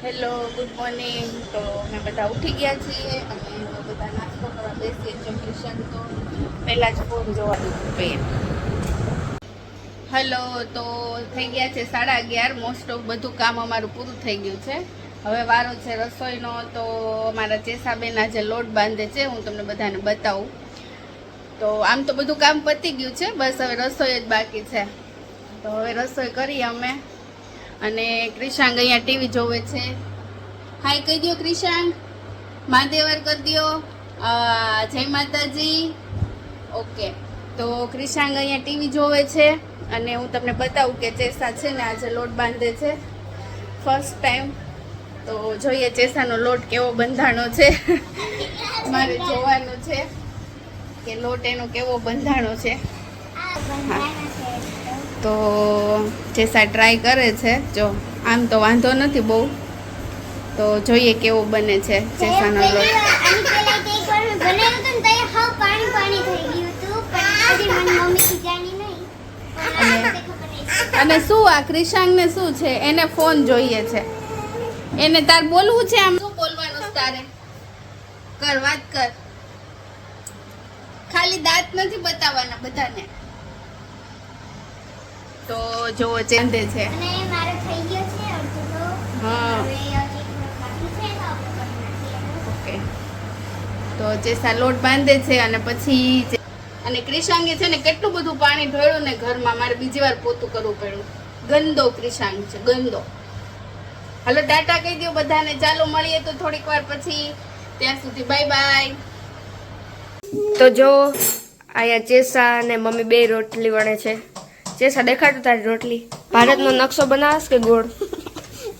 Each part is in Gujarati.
Hello, good morning. તો અમે બધા ઉઠી ગયા છીએ અને અમે બધા નાસ્તો કરવા બેસીએ છીએ. ક્રિશન તો પહેલાં જ ફોન જોવા દીધું પેન. હેલો, તો થઈ ગયા છે 11:30. મોસ્ટ ઓફ બધું કામ અમારું પૂરું થઈ ગયું છે. હવે વારો છે રસોઈનો. તો અમારા ચેસાબેન આજે લોટ બાંધે છે, હું તમને બધાને બતાવું. તો આમ તો બધું કામ પતી ગયું છે, બસ હવે રસોઈ જ બાકી છે. તો હવે રસોઈ કરીએ અમે. અને ક્રિશાંગ અહીંયા ટીવી જોવે છે. હાય કહી દો ક્રિશાંગ, મહાદેવર કરી દો, જય માતાજી. ઓકે, તો ક્રિશાંગ અહીંયા ટીવી જોવે છે અને હું તમને બતાવું કે ચેસા છે ને આજે લોટ બાંધે છે ફર્સ્ટ ટાઈમ. તો જોઈએ ચેસાનો લોટ કેવો બંધાણો છે. મારે જોવાનું છે કે લોટ એનો કેવો બંધાણો છે. તો ચેસા ટ્રાય કરે છે. જો આમ તો વાંધો નથી બહુ, તો જોઈએ કેવો બને છે ચેસાનો લોટ. અને શું આ ક્રિશાંગને શું છે, એને ફોન જોઈએ છે. એને તાર બોલવું છે, આમ શું બોલવાનું તારે? કર, વાત કર. ખાલી દાંત નથી બતાવવાના બધાને. તો જો ચેંદે છે. હા, ઓકે. તો ચેસા લોટ બાંધે છે અને પછી અને ક્રિશાંગે છે ને કેટલું બધું પાણી ઢોળ્યું ને ઘરમાં, મારે બીજી વાર પોતું કરવું પડ્યું. ગંદો ક્રિશાંગ છે, ગંદો. હાલો ટાટા કહી દો બધાને. ચાલો મળીએ તો થોડીક વાર પછી. ત્યાં સુધી બાય બાય. તો જો આયા ચેસા અને મમ્મી બે રોટલી વણે છે. ચેસા દેખાડું તારી રોટલી. ભારતનો નકશો બનાવસ કે ગોળ?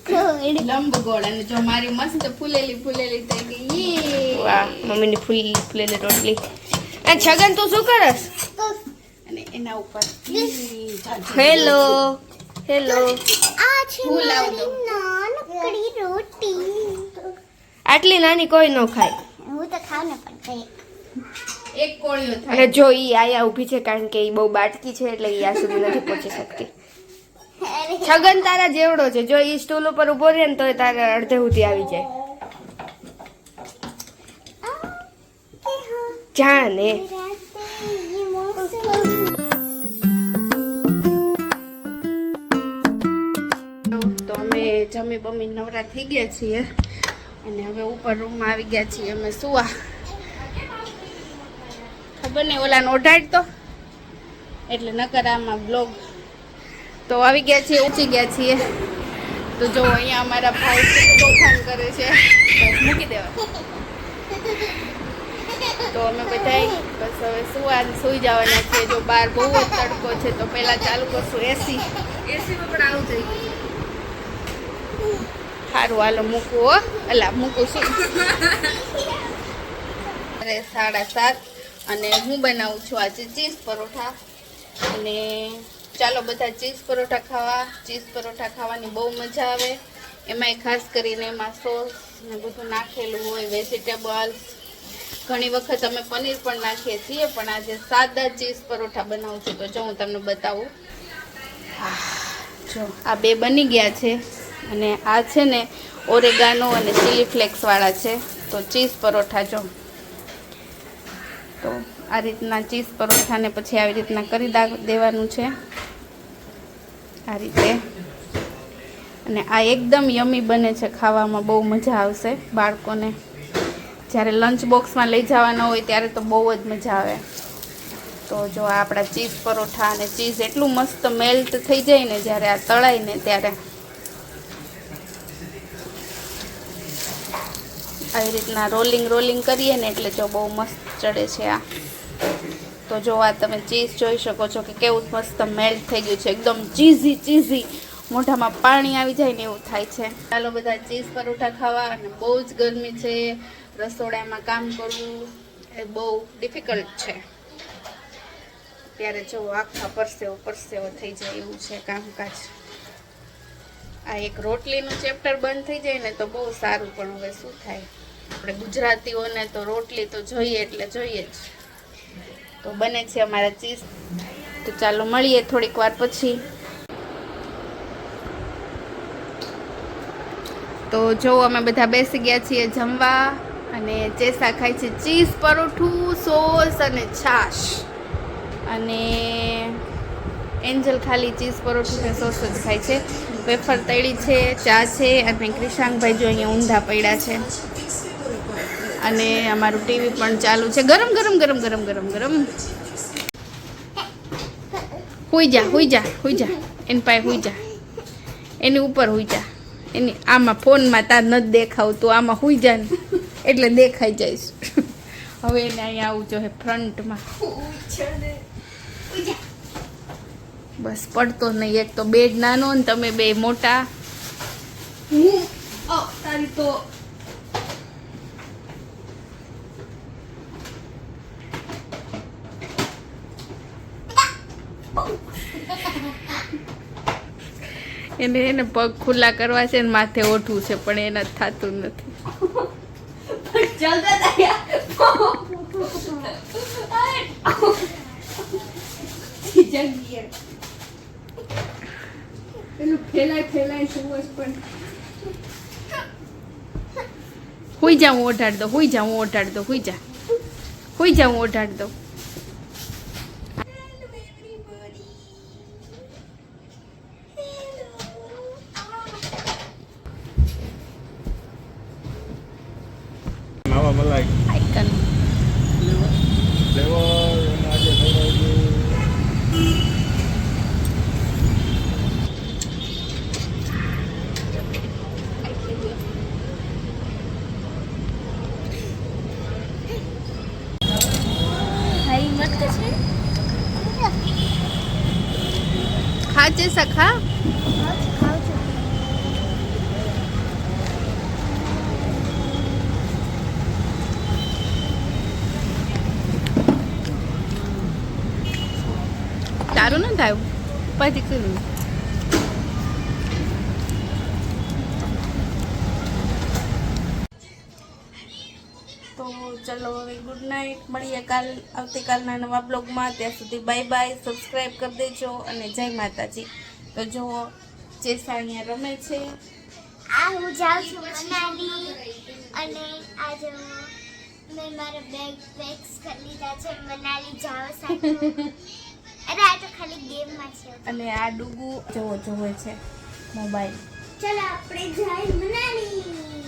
લંબ ગોળ. અને જો મારી મસ્ત ફૂલેલી ફૂલેલી થઈ ગઈ. વાહ, મમ્મીની ફૂલેલી રોટલી. એ છગન તું શું કરસ? અને એના ઉપર હેલો હેલો. ફૂલ આવતો. આટલી નાની કોઈ ન ખાય. હું તો ખાવ ને પણ એક કોળિયો થાય. અને જો ઈ આયા ઊભી છે કારણ કે ઈ બહુ બાટકી છે એટલે ઈ આ સુધી નથી પહોંચી શકતી. છગન તારા જેવડો છે. જો ઈ સ્ટૂલ ઉપર ઉભો રહે ને તો તારે અડધે સુધી આવી જાય. જાને તો અમે જમી બમી નવરા થઈ ગયા છીએ અને હવે ઉપર રૂમમાં આવી ગયા છીએ અમે સુવા. ખબર નહીં ઓલાને ઓઢાડ તો એટલે નકર આમાં બ્લોગ. તો આવી ગયા છીએ, ઊંચી ગયા છીએ. તો જો અહીંયા અમારા ભાઈ તોફાન કરે છે, બસ મૂકી દેવા. તો અમે બધા બસ હવે સુઈ જવાના છીએ. જો બહાર બહુ જ તડકો છે તો પહેલાં ચાલુ કરશું એસીમાં પણ આવું થઈ ગયું. સારું હાલો મૂકવું હો. અલા મૂકું શું. અરે 7:30 અને હું બનાવું છું આજે ચીઝ પરોઠા. અને ચાલો બધા ચીઝ પરોઠા ખાવા. ચીઝ પરોઠા ખાવાની બહુ મજા આવે. એમાંય ખાસ કરીને એમાં સોસ ને બધું નાખેલું હોય, વેજીટેબલ્સ. ઘણી વખત અમે પનીર પણ નાખીએ છીએ, પણ આજે સાદા ચીઝ પરોઠા બનાવું છું. તો જો હું તમને બતાવું. જો આ બે બની ગયા છે અને આ છે ને ઓરેગાનો અને ચીલી ફ્લેક્સ વાળા છે. તો ચીઝ પરોઠા જો તો આ રીતના ચીઝ પરોઠાને પછી આવી રીતના કરી દેવાનું છે આ રીતે. અને આ એકદમ યમી બને છે, ખાવામાં બહુ મજા આવશે. બાળકોને જ્યારે લંચ બોક્સમાં લઈ જવાના હોય ત્યારે તો બહુ જ મજા આવે. તો જો આપણા ચીઝ પરોઠા અને ચીઝ એટલું મસ્ત મેલ્ટ થઈ જાય ને જ્યારે આ તળાય ને ત્યારે. આવી રીતના રોલિંગ કરીએ ને એટલે જો બહુ મસ્ત ચડે છે આ. તો જો આ તમે ચીઝ જોઈ શકો છો કે કેવું મસ્ત મેલ્ટ થઈ ગયું છે, એકદમ ચીઝી. મોઢામાં પાણી આવી જાય ને એવું થાય છે. ચાલો બધા ચીઝ પરોઠા ખાવા. અને બહુ જ ગરમી છે, રસોડામાં કામ કરવું એ બહુ ડિફિકલ્ટ છે. ત્યારે જો આખા પરસેવો થઈ જાય એવું છે કામકાજ. આ એક રોટલીનું ચેપ્ટર બંધ થઈ જાય ને તો બહુ સારું, પણ હવે શું થાય, આપણે ગુજરાતીઓને તો રોટલી તો જોઈએ એટલે જોઈએ જ. તો બને છે અમારા ચીઝ. તો ચાલો મળીએ થોડીક વાર પછી. તો જો અમે બધા બેસી ગયા છીએ જમવા અને ચેસા ખાય છે ચીઝ પરોઠું સોસ અને છાશ અને એન્જલ ખાલી ચીઝ પરોઠું ને સોસ જ ખાય છે. વેફર તળી છે, ચા છે અને ક્રિશાંકભાઈ જો અહીંયા ઊંધા પડ્યા છે અને અમારું ટીવી પણ ચાલુ છે. ગરમ ગરમ ગરમ ગરમ ગરમ ગરમ. હુઈ જા હુઈ જા હુઈ જા એની પાસે હુઈ જા, એની ઉપર હુઈ જા. એની આમાં ફોનમાં તાર નથી દેખાવતું, આમાં હુઈ જા ને એટલે દેખાઈ જઈશ. હવે એને અહીંયા આવું જોઈએ ફ્રન્ટમાં. બસ પડતો નહીં. એક તો બેડ નાનો ને તમે બે મોટા. તારી તો એને પગ ખુલ્લા કરવા છે ને માથે ઓઠવું છે પણ એને થતું નથી. હુઈ જા હું ઓઢાડ દઉં, હુઈ જા હું ઓઢાડ દઉં, હુઈ જા હુઈ જા હું ઓઢાડ દઉં. માવા મલાઈ આઈકન લેવો એને આજે ખવડાવજો. ખા છે સખા. તારું ન થાય પછી કર્યું. તો ચલો હવે ગુડ નાઇટ. મળીએ આવતીકાલના નવા બ્લોગમાં. ત્યાં સુધી બાય બાય. સબસ્ક્રાઈબ કરી દેજો અને જય માતાજી. તો જો ચેસા અહીંયા રમે છે. આ હું જાઉં છું મનાલી અને આજે મેં મારા બેગ પેક્સ કરી લીધા છે મનાલી જવા સાથે. અરે આ તો ખાલી ગેમમાં છે. અને આ ડુગુ જોવે છે મોબાઈલ. ચલો આપણે જઈએ મનાલી.